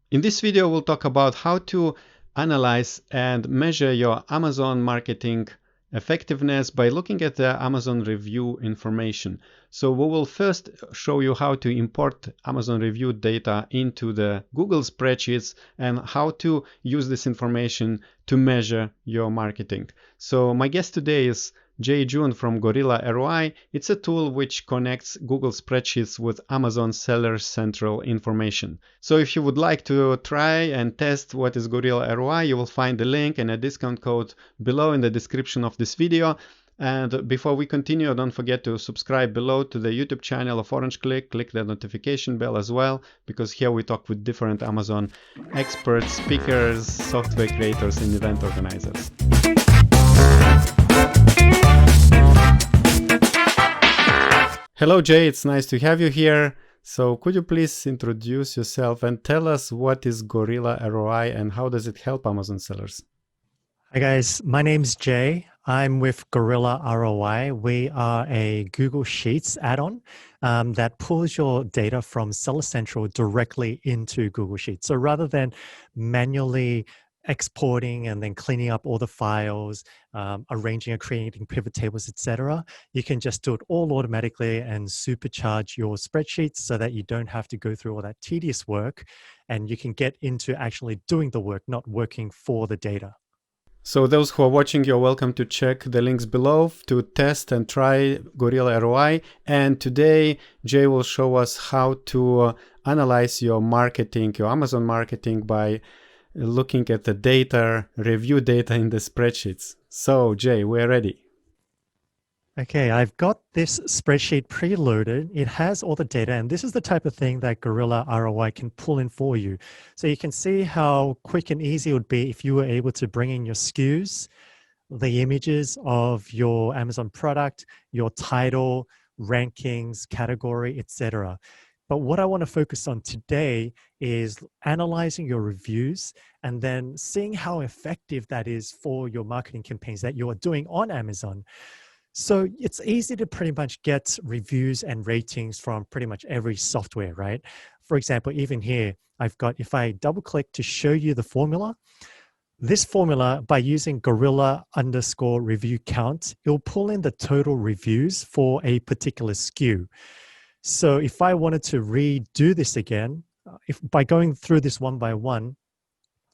In this video, we'll talk about how to analyze and measure your Amazon marketing effectiveness by looking at the Amazon review information. So we will first show you how to import Amazon review data into the Google spreadsheets and how to use this information to measure your marketing. So my guest today is Jay June from Gorilla ROI. It's a tool which connects Google spreadsheets with Amazon Seller Central information. So if you would like to try and test what is Gorilla ROI, you will find the link and a discount code below in the description of this video. And before we continue, don't forget to subscribe below to the YouTube channel of Orange Klik. Click the notification bell as well, because here we talk with different Amazon experts, speakers, software creators, and event organizers. Hello, Jay. It's nice to have you here. So could you please introduce yourself and tell us what is Gorilla ROI and how does it help Amazon sellers? Hi guys, my name's Jay. I'm with Gorilla ROI. We are a Google Sheets add-on that pulls your data from Seller Central directly into Google Sheets. So rather than manually exporting and then cleaning up all the files, arranging and creating pivot tables, etc., you can just do it all automatically and supercharge your spreadsheets so that you don't have to go through all that tedious work, and you can get into actually doing the work, not working for the data. So those who are watching, you're welcome to check the links below to test and try Gorilla ROI. And today, Jay will show us how to analyze your marketing, your Amazon marketing, by looking at the data, review data in the spreadsheets. So Jay, we're ready. Okay, I've got this spreadsheet preloaded. It has all the data, and this is the type of thing that Gorilla ROI can pull in for you. So you can see how quick and easy it would be if you were able to bring in your SKUs, the images of your Amazon product, your title, rankings, category, etc. But what I want to focus on today is analyzing your reviews and then seeing how effective that is for your marketing campaigns that you are doing on Amazon. So it's easy to pretty much get reviews and ratings from pretty much every software, right? For example, even here, I've got, if I double click to show you the formula, this formula, by using Gorilla_review count, it'll pull in the total reviews for a particular SKU. So if I wanted to redo this again, by going through this one by one,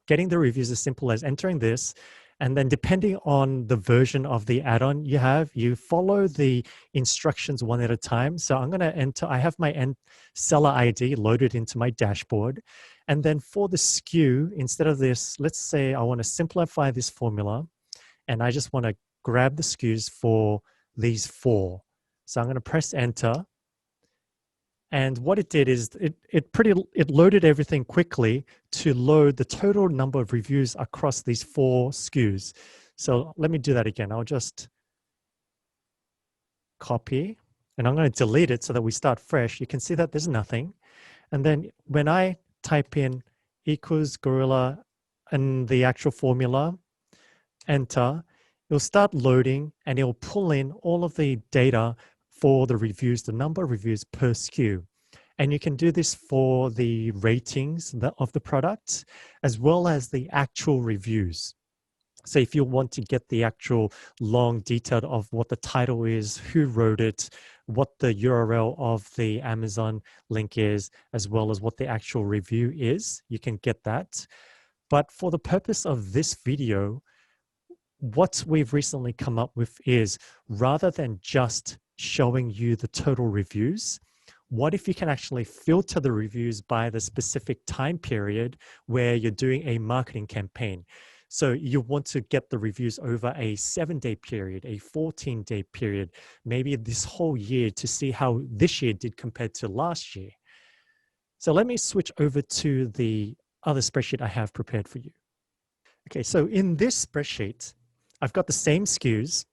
getting the reviews as simple as entering this, and then depending on the version of the add-on you have, you follow the instructions one at a time. So I'm going to enter, I have my seller ID loaded into my dashboard. And then for the SKU, instead of this, let's say I want to simplify this formula, and I just want to grab the SKUs for these 4. So I'm going to press enter. And what it did is it loaded everything quickly to load the total number of reviews across these 4 SKUs. So let me do that again. I'll just copy, and I'm going to delete it so that we start fresh. You can see that there's nothing. And then when I type in equals Gorilla and the actual formula, enter, it'll start loading and it'll pull in all of the data for the reviews, the number of reviews per SKU. And you can do this for the ratings of the product, as well as the actual reviews. So if you want to get the actual long detail of what the title is, who wrote it, what the URL of the Amazon link is, as well as what the actual review is, you can get that. But for the purpose of this video, what we've recently come up with is, rather than just showing you the total reviews, what if you can actually filter the reviews by the specific time period where you're doing a marketing campaign? So you want to get the reviews over a 7-day period, a 14-day period, maybe this whole year, to see how this year did compared to last year. So let me switch over to the other spreadsheet I have prepared for you. Okay, so in this spreadsheet, I've got the same SKUs.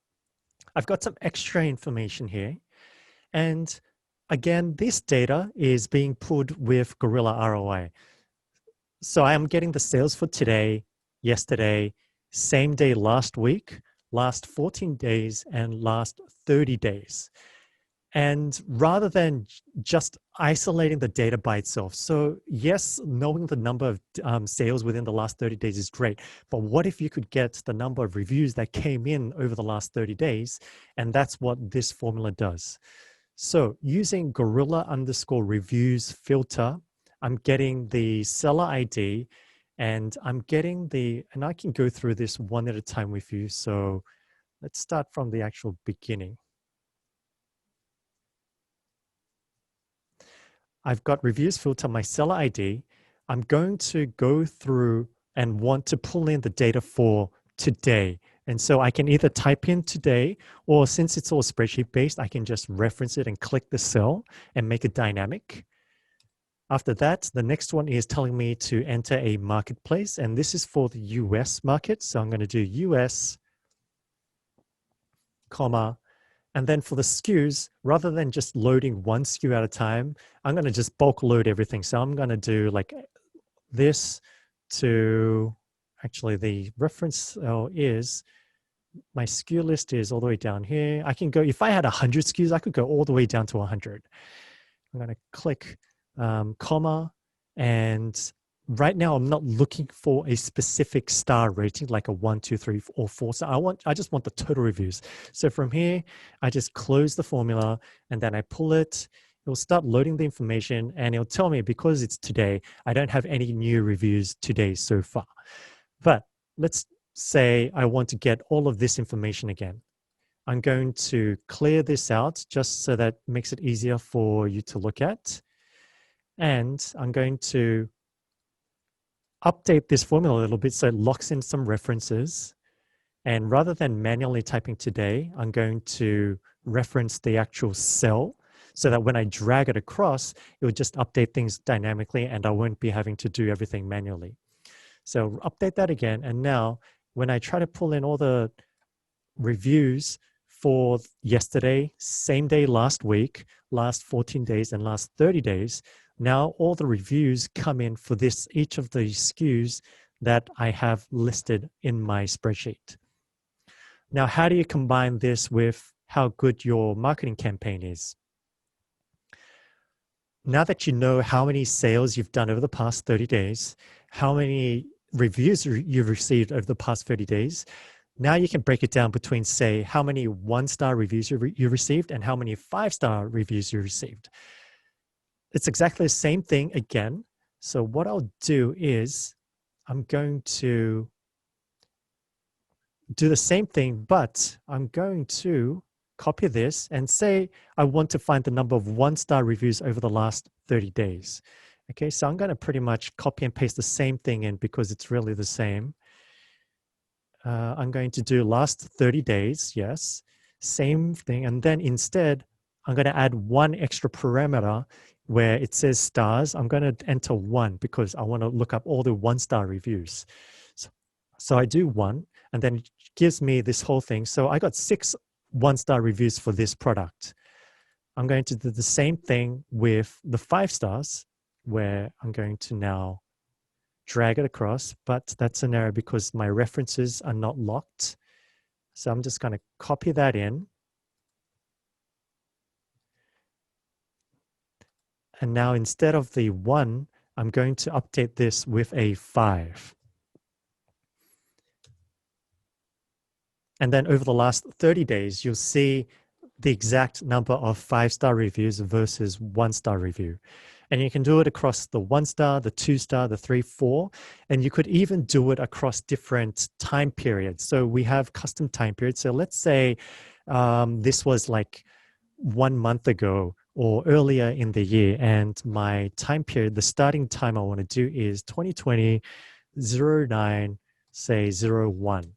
I've got some extra information here. And again, this data is being pulled with Gorilla ROI. So I am getting the sales for today, yesterday, same day last week, last 14 days, and last 30 days. And rather than just isolating the data by itself. So yes, knowing the number of sales within the last 30 days is great. But what if you could get the number of reviews that came in over the last 30 days? And that's what this formula does. So using Gorilla_reviews filter, I'm getting the seller ID and I'm getting and I can go through this one at a time with you. So let's start from the actual beginning. I've got reviews filter, my seller ID. I'm going to go through and want to pull in the data for today. And so I can either type in today, or since it's all spreadsheet based, I can just reference it and click the cell and make it dynamic. After that, the next one is telling me to enter a marketplace, and this is for the US market. So I'm going to do US, comma, and then for the SKUs, rather than just loading one SKU at a time, I'm going to just bulk load everything. So I'm going to do like this to, actually the reference cell is, my SKU list is all the way down here. I can go, if I had 100 SKUs, I could go all the way down to 100. I'm going to click comma, and right now I'm not looking for a specific star rating like a 1, 2, 3, or 4. So I just want the total reviews. So from here, I just close the formula and then I pull it. It'll start loading the information and it'll tell me, because it's today, I don't have any new reviews today so far. But let's say I want to get all of this information again. I'm going to clear this out just so that makes it easier for you to look at. And I'm going to update this formula a little bit so it locks in some references. And rather than manually typing today, I'm going to reference the actual cell so that when I drag it across, it will just update things dynamically and I won't be having to do everything manually. So update that again. And now when I try to pull in all the reviews for yesterday, same day last week, last 14 days, and last 30 days, now all the reviews come in for each of the SKUs that I have listed in my spreadsheet. Now, how do you combine this with how good your marketing campaign is? Now that you know how many sales you've done over the past 30 days, how many reviews you've received over the past 30 days, now you can break it down between, say, how many 1-star reviews you received and how many 5-star reviews you received. It's exactly the same thing again. So what I'll do is I'm going to do the same thing, but I'm going to copy this and say I want to find the number of 1-star reviews over the last 30 days. Okay, so I'm going to pretty much copy and paste the same thing in because it's really the same. I'm going to do last 30 days, yes, same thing. And then instead, I'm going to add one extra parameter where it says stars. I'm going to enter 1 because I want to look up all the 1-star reviews. So I do 1, and then it gives me this whole thing. So I got 6 1-star reviews for this product. I'm going to do the same thing with the 5 stars, where I'm going to now drag it across, but that's an error because my references are not locked. So I'm just going to copy that in. And now instead of the 1, I'm going to update this with a 5. And then over the last 30 days, you'll see the exact number of 5-star reviews versus 1-star review. And you can do it across the 1-star, the 2-star, the 3, 4, and you could even do it across different time periods. So we have custom time periods. So let's say this was like 1 month ago or earlier in the year, and my time period, the starting time I want to do is 2020 09, say 01.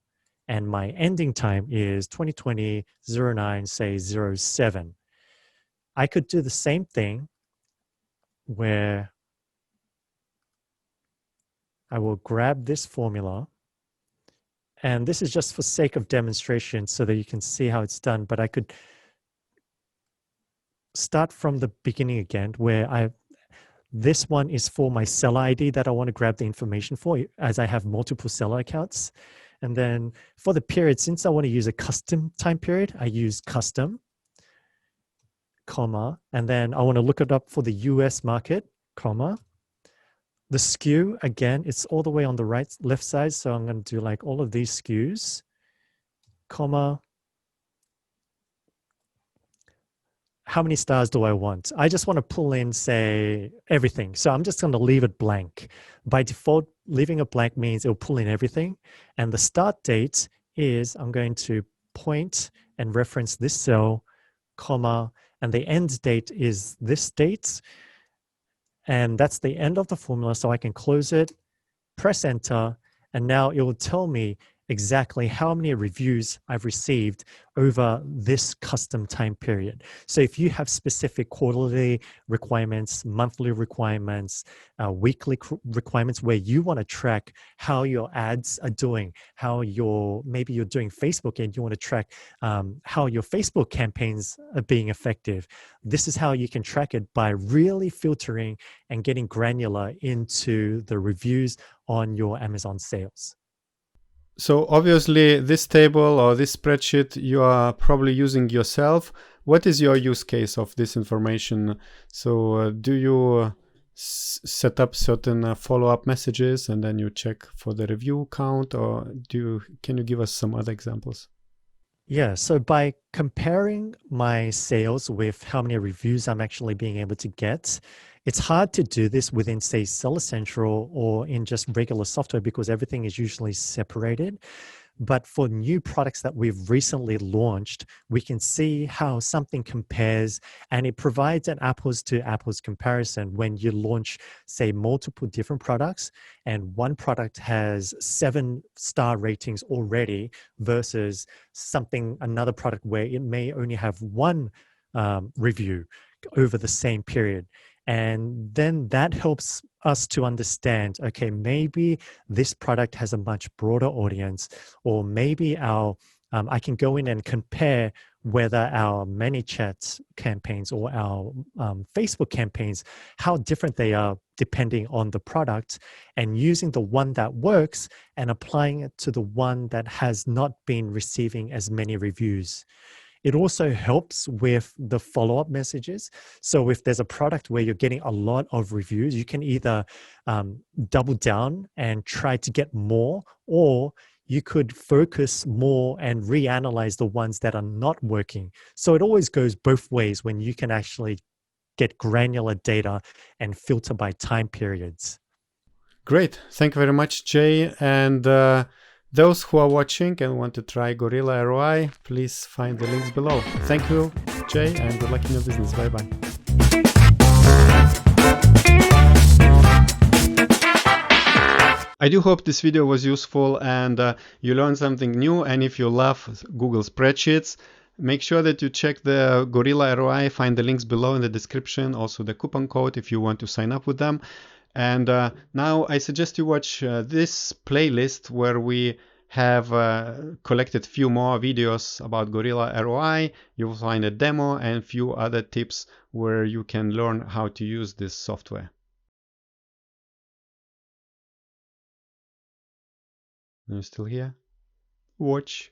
And my ending time is 2020 09, say 07. I could do the same thing where I will grab this formula, and this is just for sake of demonstration so that you can see how it's done, but I could start from the beginning again where this one is for my seller ID that I want to grab the information for, as I have multiple seller accounts. And then for the period, since I want to use a custom time period, I use custom. comma, and then I want to look it up for the US market, comma. The SKU, again, it's all the way on the left side. So I'm going to do like all of these SKUs, comma. How many stars do I want? I just want to pull in, say, everything. So I'm just going to leave it blank. By default, leaving it blank means it'll pull in everything. And the start date is I'm going to point and reference this cell, comma, and the end date is this date. And that's the end of the formula. So I can close it, press enter, and now it will tell me exactly how many reviews I've received over this custom time period. So if you have specific quarterly requirements, monthly requirements, weekly requirements where you want to track how your ads are doing, maybe you're doing Facebook and you want to track how your Facebook campaigns are being effective, this is how you can track it by really filtering and getting granular into the reviews on your Amazon sales. So obviously this table or this spreadsheet you are probably using yourself. What is your use case of this information? So do you set up certain follow-up messages and then you check for the review count, or can you give us some other examples? Yeah, so by comparing my sales with how many reviews I'm actually being able to get, it's hard to do this within, say, Seller Central or in just regular software because everything is usually separated. But for new products that we've recently launched, we can see how something compares, and it provides an apples to apples comparison when you launch, say, multiple different products and one product has 7-star ratings already versus another product where it may only have one review over the same period. And then that helps us to understand, okay, maybe this product has a much broader audience, or maybe I can go in and compare whether our ManyChat campaigns or our Facebook campaigns, how different they are depending on the product, and using the one that works and applying it to the one that has not been receiving as many reviews. It also helps with the follow-up messages. So if there's a product where you're getting a lot of reviews, you can either double down and try to get more, or you could focus more and reanalyze the ones that are not working. So it always goes both ways when you can actually get granular data and filter by time periods. Great. Thank you very much, Jay. And those who are watching and want to try Gorilla ROI, please find the links below. Thank you, Jay, and good luck in your business. Bye-bye. I do hope this video was useful and you learned something new. And if you love Google Spreadsheets, make sure that you check the Gorilla ROI. Find the links below in the description, also the coupon code if you want to sign up with them. And now I suggest you watch this playlist where we have collected few more videos about Gorilla ROI. You will find a demo and a few other tips where you can learn how to use this software. Are you still here? Watch.